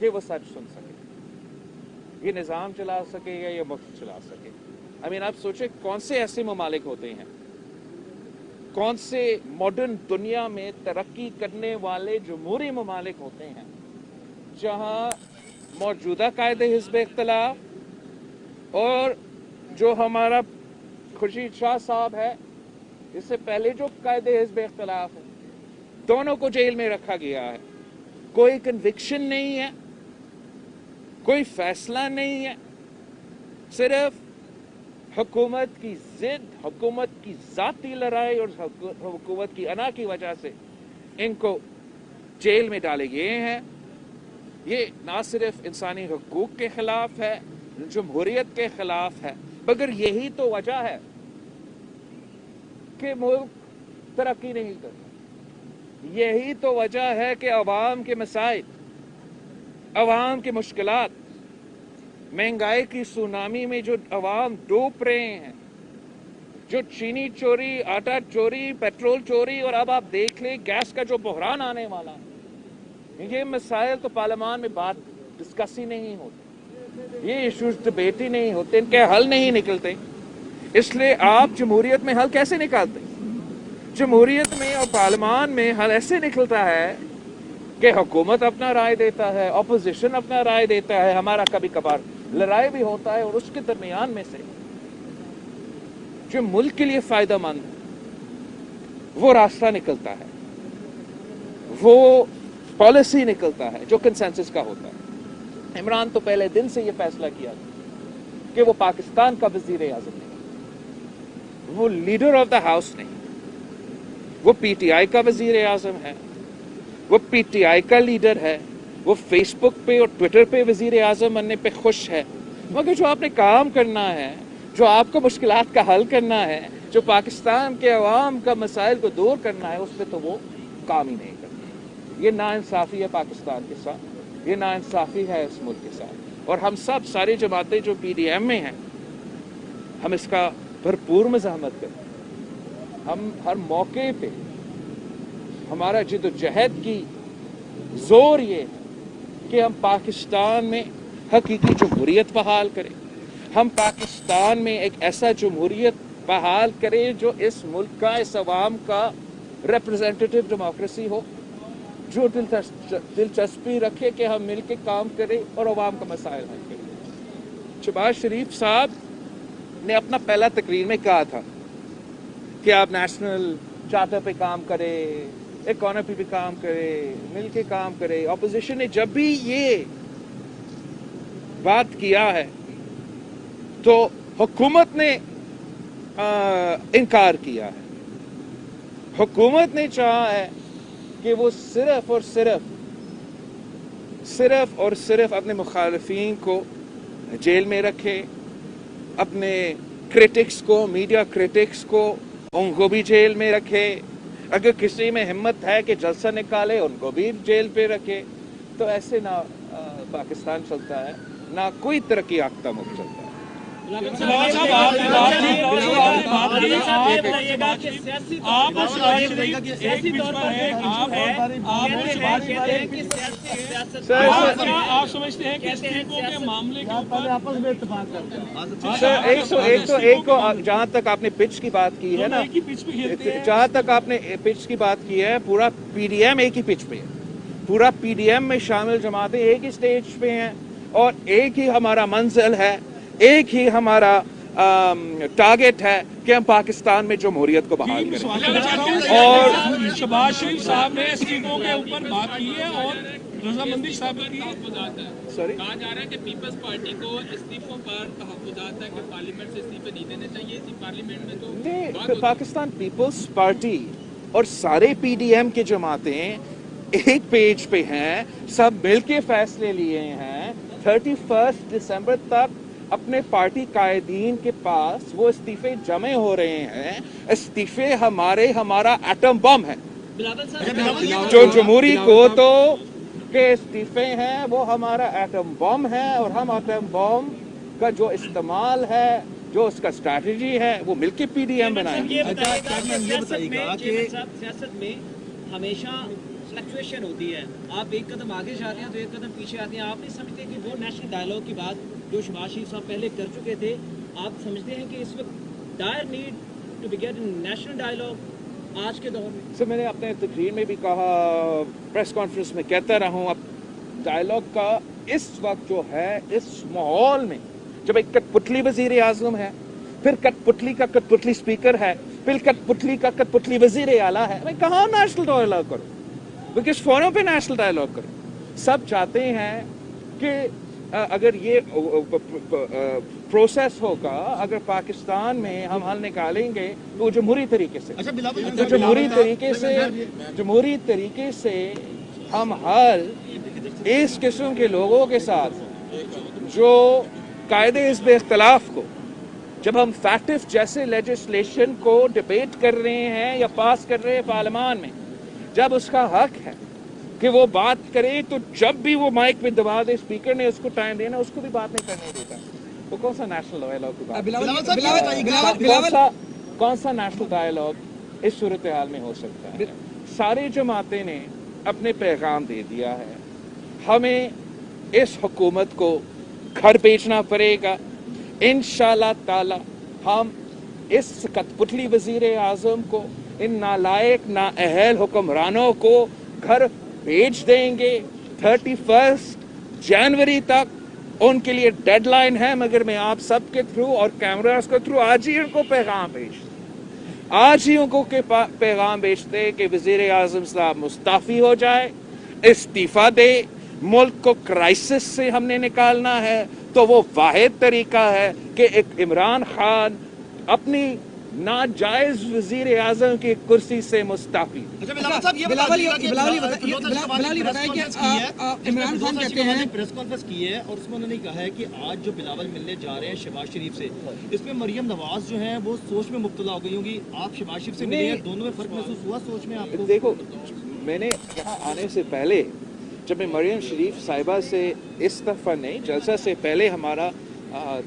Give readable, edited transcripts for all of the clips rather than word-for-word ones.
کہ وہ سچ سن سکے, یہ نظام چلا سکے یا یہ ملک چلا سکے. آپ سوچیں کون سے ایسے ممالک ہوتے ہیں, کون سے ماڈرن دنیا میں ترقی کرنے والے جمہوری ممالک ہوتے ہیں جہاں موجودہ قائد حزب اختلاف اور جو ہمارا خورشید شاہ صاحب ہے, اس سے پہلے جو قائد حزب اختلاف ہے, دونوں کو جیل میں رکھا گیا ہے. کوئی کنوکشن نہیں ہے, کوئی فیصلہ نہیں ہے, صرف حکومت کی ضد, حکومت کی ذاتی لڑائی اور حکومت کی انا کی وجہ سے ان کو جیل میں ڈالے گئے ہیں. یہ نہ صرف انسانی حقوق کے خلاف ہے, جمہوریت کے خلاف ہے, مگر یہی تو وجہ ہے کہ ملک ترقی نہیں کرتا. یہی تو وجہ ہے کہ عوام کے مسائل, عوام کی مشکلات, مہنگائی کی سونامی میں جو عوام ڈوب رہے ہیں, جو چینی چوری, آٹا چوری, پیٹرول چوری, اور اب آپ دیکھ لیں گیس کا جو بحران آنے والا ہے, یہ مسائل تو پارلیمان میں بات ڈسکس ہی نہیں ہوتی, یہ ایشوز ڈبیٹ ہی نہیں ہوتے, ان کے حل نہیں نکلتے. اس لیے آپ جمہوریت میں حل کیسے نکالتے؟ جمہوریت میں اور پارلیمان میں حل ایسے نکلتا ہے کہ حکومت اپنا رائے دیتا ہے, اپوزیشن اپنا رائے دیتا ہے, ہمارا کبھی کبھار لڑائی بھی ہوتا ہے, اور اس کے درمیان میں سے جو ملک کے لیے فائدہ مند وہ راستہ نکلتا ہے, وہ پالیسی نکلتا ہے جو کنسنسس کا ہوتا ہے. عمران تو پہلے دن سے یہ فیصلہ کیا تھا کہ وہ پاکستان کا وزیر اعظم نہیں, وہ لیڈر آف دا ہاؤس نہیں, وہ پی ٹی آئی کا وزیر اعظم ہے, وہ پی ٹی آئی کا لیڈر ہے, وہ فیس بک پہ اور ٹویٹر پہ وزیر اعظم بننے پہ خوش ہے. مگر جو آپ نے کام کرنا ہے, جو آپ کو مشکلات کا حل کرنا ہے, جو پاکستان کے عوام کا مسائل کو دور کرنا ہے, اس پہ تو وہ کام ہی نہیں کرتا. یہ ناانصافی ہے پاکستان کے ساتھ, یہ ناانصافی ہے اس ملک کے ساتھ, اور ہم سب ساری جماعتیں جو پی ڈی ایم میں ہیں, ہم اس کا بھرپور مزاحمت کریں. ہم ہر موقع پہ ہمارا جد و جہد کی زور یہ ہے کہ ہم پاکستان میں حقیقی جمہوریت بحال کریں, ہم پاکستان میں ایک ایسا جمہوریت بحال کریں جو اس ملک کا, اس عوام کا ریپرزینٹیٹیو ڈیموکریسی ہو, جو دلچسپی رکھے کہ ہم مل کے کام کریں اور عوام کا مسائل حل کریں. شہباز شریف صاحب نے اپنا پہلا تقریر میں کہا تھا کہ آپ نیشنل چارٹر پہ کام کرے, اکانومی پہ کام کرے, مل کے کام کرے. اپوزیشن نے جب بھی یہ بات کیا ہے تو حکومت نے انکار کیا ہے. حکومت نے چاہا ہے کہ وہ صرف اور صرف اپنے مخالفین کو جیل میں رکھے, اپنے کرٹکس کو, میڈیا کرٹکس کو, ان کو بھی جیل میں رکھے. اگر کسی میں ہمت ہے کہ جلسہ نکالے, ان کو بھی جیل پہ رکھے. تو ایسے نہ پاکستان چلتا ہے, نہ کوئی ترقی یافتہ ملک چلتا ہے. آپ سمجھتے ہیں کہ استعفوں کے معاملے کے اوپر آپس میں اتفاق کرتے ہیں؟ ایک کو جہاں تک آپ نے پچ کی بات کی ہے نا, جہاں تک آپ نے پچ کی بات کی ہے, پورا پی ڈی ایم ایک ہی پچ پہ ہے, پورا پی ڈی ایم میں شامل جماعتیں ایک ہی سٹیج پہ ہیں, اور ایک ہی ہمارا منزل ہے, ایک ہی ہمارا ٹارگٹ ہے کہ ہم پاکستان میں جمہوریت کو بحال کریں. اور شہباز شریف صاحب نے استعفوں کے اوپر بات کی ہے اور رضامندی ثابت کی ہے. کہا جا رہا ہے کہ پیپلز پارٹی کو استعفوں پر تحفظات ہے کہ پارلیمنٹ سے استعفے نہیں دینے چاہیے. اسی پارلیمنٹ میں تو پاکستان پیپلز پارٹی اور سارے پی ڈی ایم کے جماعتیں ایک پیج پہ ہیں, سب مل کے فیصلے لیے ہیں. 31 دسمبر تک اپنے پارٹی قائدین کے پاس وہ استعفے جمع ہو رہے ہیں. استعفے ہمارا ایٹم بم ہے. جو جمہوری کو تو کے استعفے ہیں وہ ہمارا ایٹم بم ہے, اور ہم ایٹم بم کا جو استعمال ہے, جو اس کا اسٹریٹجی ہے, وہ مل کے پی ڈی ایم بنائیں گے. یہ بتائیے گا کہ سیاست میں ہمیشہ फ्लक्चुएशन होती है, आप एक कदम आगे जा रहे हैं तो एक कदम पीछे आते हैं, आप नहीं समझते कि वो नेशनल डायलॉग की बात जो शहबाज शरीफ साहब पहले कर चुके थे, आप समझते हैं कि इस वक्त dire need to be get national dialogue आज के दौर में? सर मैंने अपने तकरीर में भी कहा, प्रेस कॉन्फ्रेंस में कहता रहा हूँ, अब डायलॉग का इस वक्त जो है इस माहौल में, जब एक कठपुतली वजीर आजम है, फिर कठपुतली का कठपुतली स्पीकर है, फिर कठपुतली का कठपुतली वजीर आला है, मैं कहाँ नेशनल डायलॉग करूँ, वो किस फोरम पे नेशनल डायलॉग करूँ? सब चाहते हैं कि अगर ये प्रोसेस होगा, अगर पाकिस्तान में हम हल निकालेंगे तो जमहूरी तरीके से, तो जमहूरी तरीके से हम हल इस किस्म के लोगों के साथ जो कायदे हिज़्ब इख्तिलाफ को, जब हम फैक्टिव जैसे लेजिस्लेशन को डिबेट कर रहे हैं या पास कर रहे हैं पार्लियामान में, जब उसका हक है कि वो बात करे, तो जब भी वो माइक पे दबा दे स्पीकर ने, उसको टाइम देना, उसको भी बात नहीं करने देता, वो कौन सा नेशनल डायलॉग की बात? कौन सा नेशनल डायलॉग इस सूरत हाल में हो सकता है? सारी जमातें ने अपने पैगाम दे दिया है, हमें इस हुकूमत को घर भेजना पड़ेगा। इंशाअल्लाह ताला हम इस कठपुतली वजीर आजम को, इन नालायक नाअहल हुक्मरानों को घर भेज देंगे 31 जनवरी तक। उनके लिए डेडलाइन है, मगर मैं आप सबके थ्रू और कैमरास के थ्रू आज ही उनको पैगाम भेजते, आज ही उनको के पैगाम भेजते कि वजीर आजम साहब मुस्ताफी हो जाए, इस्तीफा दे। मुल्क को क्राइसिस से हमने निकालना है तो वो वाहिद तरीका है कि एक इमरान खान अपनी नाजायज वजीर आजम की कुर्सी से मुस्ताफी। बिलावल साहब, ये बताइए कि इमरान खान कहते हैं, प्रेस कॉन्फ्रेंस की है और उसमें उन्होंने कहा है कि आज जो बिलावल मिलने जा रहे हैं शहबाज शरीफ से, इसमें मरियम नवाज जो है वो सोच में मुब्तला हो गई होंगी। आप शहबाज शरीफ से मिले हैं, दोनों में फर्क महसूस हुआ सोच में आपको? देखो, मैंने यहाँ आने से पहले जब मैं मरियम शरीफ साहिबा से इस दफ़ा नहीं, जलसा से पहले हमारा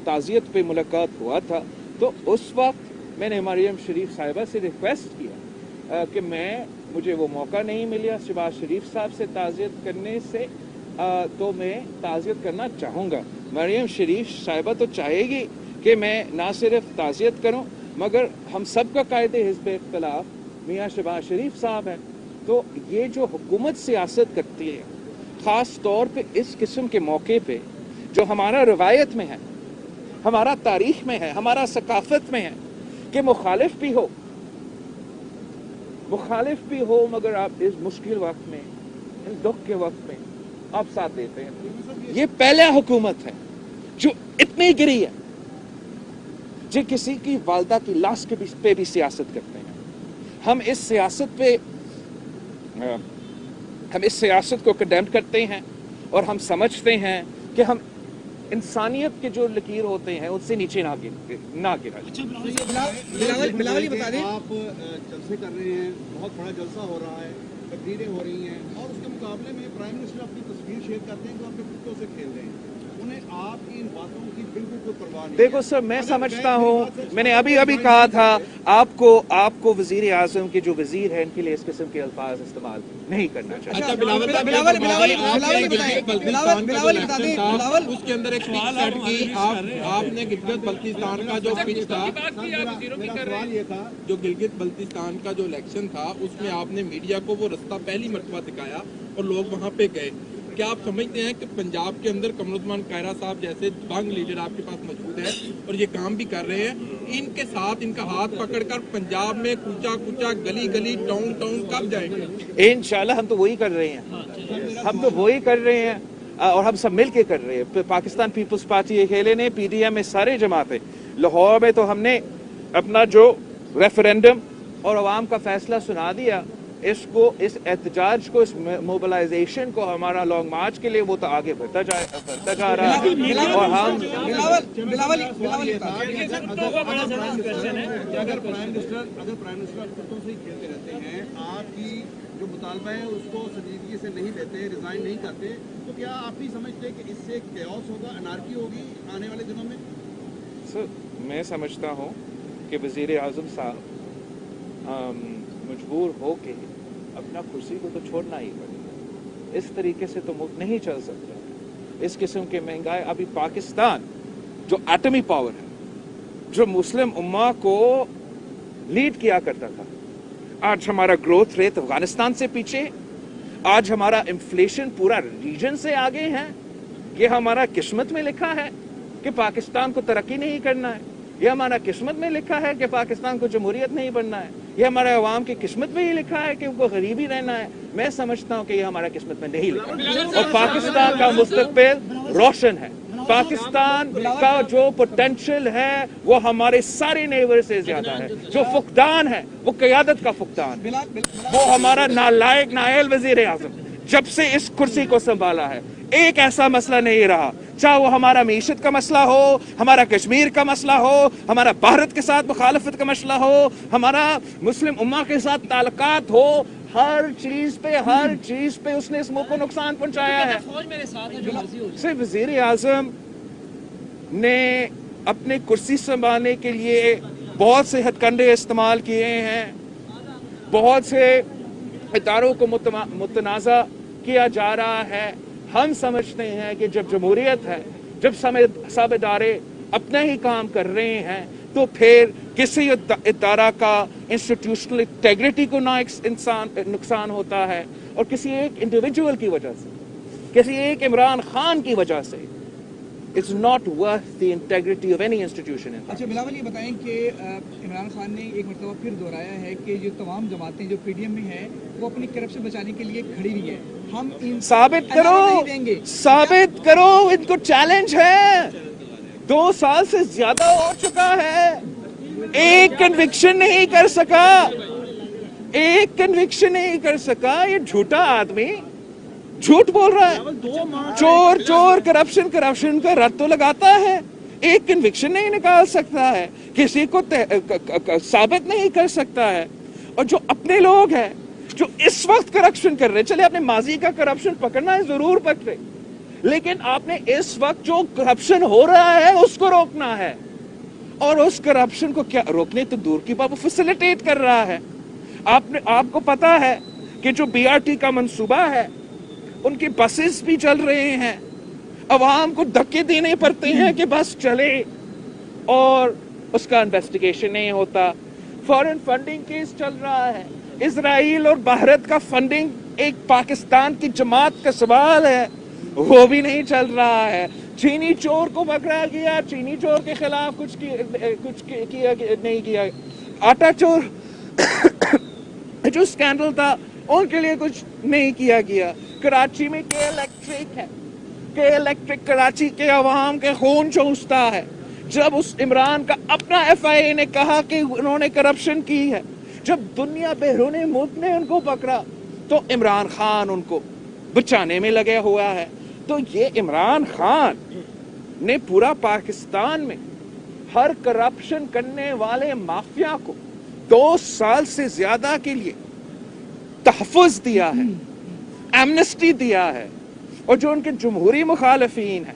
ताज़ियत पे मुलाकात हुआ था, तो उस वक्त मैंने मरियम शरीफ साहिबा से रिक्वेस्ट किया कि मुझे वो मौका नहीं मिला शहबाज शरीफ साहब से ताज़ियत करने से, तो मैं ताज़ियत करना चाहूँगा। मरियम शरीफ साहिबा तो चाहेगी कि मैं ना सिर्फ ताज़ियत करूँ, मगर हम सब का कायदे हिज़्ब इख्तिलाफ मियाँ शहबाज शरीफ साहब हैं। तो ये जो हुकूमत सियासत करती है, ख़ास तौर पे इस किस्म के मौके पे जो हमारा रवायत में है, हमारा तारीख में है, हमारा सकाफत में है कि मुखालिफ भी हो, मगर आप इस मुश्किल वक्त में, इस दुख के वक्त में आप साथ देते हैं। ये पहला हुकूमत है जो इतनी गिरी है, जो किसी की वालदा की लाश के पे भी सियासत करते हैं। हम इस सियासत को कंडेम करते हैं और हम समझते हैं कि हम इंसानियत के जो लकीर होते हैं उससे नीचे ना गिरा। बिलावल बता दें, आप जलसे कर रहे हैं, बहुत बड़ा जलसा हो रहा है, तकरीरें हो रही हैं, और उसके मुकाबले में प्राइम मिनिस्टर अपनी तस्वीर शेयर करते हैं जो अपने कुत्तों से खेल रहे हैं। उन्हें आपकी इन बातों की बिल्कुल कोई परवाह नहीं। देखो सर, मैं समझता हूँ, मैंने अभी कहा था आपको वजीर आजम के जो वजीर हैं इनके लिए इस किस्म के अल्फाज इस्तेमाल नहीं करना चाहिए। अच्छा, बिलावल उसके अंदर एक पिच सेट की, आपने गिलगित बल्तिस्तान का जो पिच था, जो गिलगित बल्तिस्तान का जो इलेक्शन था, उसमें आपने मीडिया को वो रास्ता पहली मर्तबा दिखाया और लोग वहाँ पे गए। क्या आप समझते हैं कि पंजाब के अंदर कमरुद्दीन कायरा साहब जैसे दबंग लीडर आपके पास मौजूद हैं और ये काम भी कर रहे हैं, इनके साथ इनका हाथ पकड़कर पंजाब में कूचा गली टाउन कब जाएंगे? इंशाल्लाह हम तो वही कर रहे हैं, और हम सब मिल के कर रहे हैं। पाकिस्तान पीपल्स पार्टी अकेले ने, PDM में सारे जमातें, लाहौर में तो हमने अपना जो रेफरेंडम और अवाम का फैसला सुना दिया, इसको, इस एहतजाज को, इस मोबिलाइजेशन को, हमारा लॉन्ग मार्च के लिए वो तो आगे बढ़ता जा रहा है। और हम अगर प्राइम मिनिस्टर कुत्तों से ही खेलते रहते हैं, आपकी जो मुतालबा है उसको संजीदगी से नहीं लेते, रिजाइन नहीं करते, तो क्या आप नहीं समझते कि इससे कैओस होगा, अनार्की होगी आने वाले दिनों में? सर, मैं समझता हूँ कि वज़ीर आज़म साहब मजबूर हो के अपना कुर्सी को तो छोड़ना ही पड़ेगा। इस तरीके से तो मुल्क नहीं चल सकता। इस किस्म के महंगाई, अभी पाकिस्तान जो एटमी पावर है, जो मुस्लिम उम्मा को लीड किया करता था, आज हमारा ग्रोथ रेट अफगानिस्तान से पीछे, आज हमारा इन्फ्लेशन पूरा रीजन से आगे है। ये हमारा किस्मत में लिखा है कि पाकिस्तान को तरक्की नहीं करना है। ये हमारा किस्मत में लिखा है कि पाकिस्तान को जमहूरियत नहीं बनना है। ये हमारे अवाम की किस्मत में ही लिखा है कि उनको गरीबी रहना है। मैं समझता हूँ कि ये हमारा किस्मत में नहीं लिखा है और पाकिस्तान का मुस्तकबिल रोशन है। पाकिस्तान का जो पोटेंशियल है वो हमारे सारे नेबर से ज्यादा है। जो फुकदान है वो क़यादत का फुकदान है। वो हमारा नालायक नायल वजीर आज़म जब से इस कुर्सी को संभाला है, एक ऐसा मसला नहीं रहा, चाहे वो हमारा मीशत का मसला हो, हमारा कश्मीर का मसला हो, हमारा भारत के साथ मुखालफत का मसला हो, हमारा मुस्लिम उम्मा के साथ ताल्लुकात हो, हर चीज पे उसने इस मुल्क को नुकसान पहुंचाया है। फौज मेरे साथ है, जो मर्जी हो जाए। सिर्फ वजीर आजम ने अपने कुर्सी संभालने के लिए बहुत से हथकंडे इस्तेमाल किए हैं, बहुत से इदारों को मुतनाज़ा किया जा रहा है। हम समझते हैं कि जब जमहूरियत है, जब सब इदारे अपना ही काम कर रहे हैं, तो फिर किसी इदारा का इंस्टीट्यूशनल इंटेग्रिटी को नुकसान होता है और किसी एक इंडिविजुअल की वजह से, किसी एक इमरान खान की वजह से it's not worth the integrity of any institution. अच्छा बिलावल, ये बताएं कि इमरान खान ने एक मरतबा फिर दोहराया है कि जो तमाम जमातें जो पीडीएम में है वो अपनी करप्शन बचाने के लिए खड़ी नहीं है। हम इन साबित करो, इनको चैलेंज है। 2 साल से ज्यादा हो चुका है, एक कन्विक्शन नहीं कर सका। ये झूठा आदमी झूठ बोल रहा है। चोर करप्शन का रट तो लगाता है, एक कन्विक्शन नहीं निकाल सकता है, किसी को साबित नहीं कर सकता है। और जो अपने लोग हैं जो इस वक्त करप्शन कर रहे, चले आपने माजी का करप्शन पकड़ना है, जरूर पकड़े, लेकिन आपने इस वक्त जो करप्शन हो रहा है उसको रोकना है। और उस करप्शन को क्या रोकने तो दूर की बात, वो फैसिलिटेट कर रहा है। आपको पता है कि जो बीआरटी का मंसूबा है, उनकी बसेस भी चल रहे हैं, अवाम को धक्के देने पड़ते हैं कि बस चले और उसका इन्वेस्टिगेशन नहीं होता। फॉरेन फंडिंग केस चल रहा है, इजराइल और भारत का फंडिंग एक पाकिस्तान की जमात का सवाल है, वो भी नहीं चल रहा है। चीनी चोर को पकड़ा गया, चीनी चोर के खिलाफ कुछ नहीं किया। आटा चोर जो स्कैंडल था उनके लिए कुछ नहीं किया गया। कराची में के इलेक्ट्रिक कराची के अवाम के खून चूसता है। जब उस इमरान का अपना एफआईए ने कहा कि उन्होंने करप्शन की है, जब दुनिया बैरूनी मुल्क ने उनको पकड़ा, तो इमरान खान उनको बचाने में लगे हुआ है। तो ये इमरान खान ने पूरा पाकिस्तान में हर करप्शन करने वाले माफिया को 2 साल से ज्यादा के लिए तहफ़्फ़ुज़ दिया है, एमनेस्टी दिया है। और जो उनके जमहूरी मुखालफीन हैं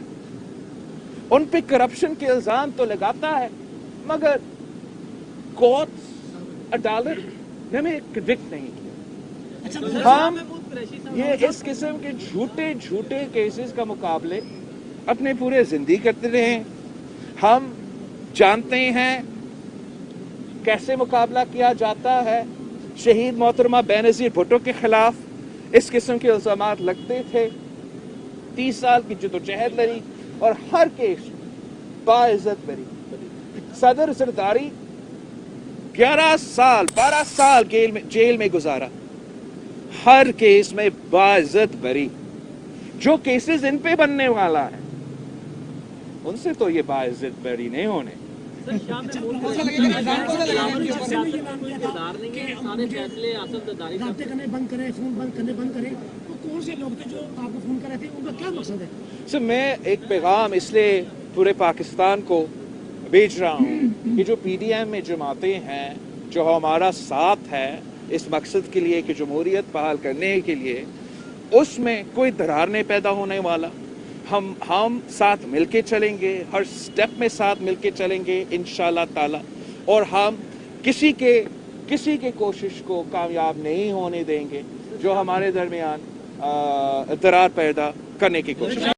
उन पे करप्शन के इल्जाम तो लगाता है, मगर कोर्ट अदालत ने हमें कन्विक्ट नहीं किया। हम ये इस किस्म के झूठे केसेस का मुकाबले अपने पूरे जिंदगी करते रहे। हम जानते हैं कैसे मुकाबला किया जाता है। शहीद मोहतरमा बेनज़ीर भुट्टो के खिलाफ इस किस्म के इल्जामात लगते थे, 30 साल की जदोजहद लड़ी और हर केस बाइज्जत बरी। सदर जरदारी 12 साल जेल में गुजारा, हर केस में बाइज्जत बरी। जो केसेस इन पे बनने वाला है उनसे तो ये बाइज्जत बरी नहीं होने। सर मैं एक पैगाम इसलिए पूरे पाकिस्तान को भेज रहा हूँ कि जो पीडीएम में जमातें हैं, जो हमारा साथ है इस मकसद के लिए कि जमहूरियत बहाल करने के लिए, उसमें कोई दरार नहीं पैदा होने वाला। हम साथ मिलके चलेंगे, हर स्टेप में साथ मिलके चलेंगे इंशाल्लाह ताला। और हम किसी के किसी की कोशिश को कामयाब नहीं होने देंगे जो हमारे दरमियान दरार पैदा करने की कोशिश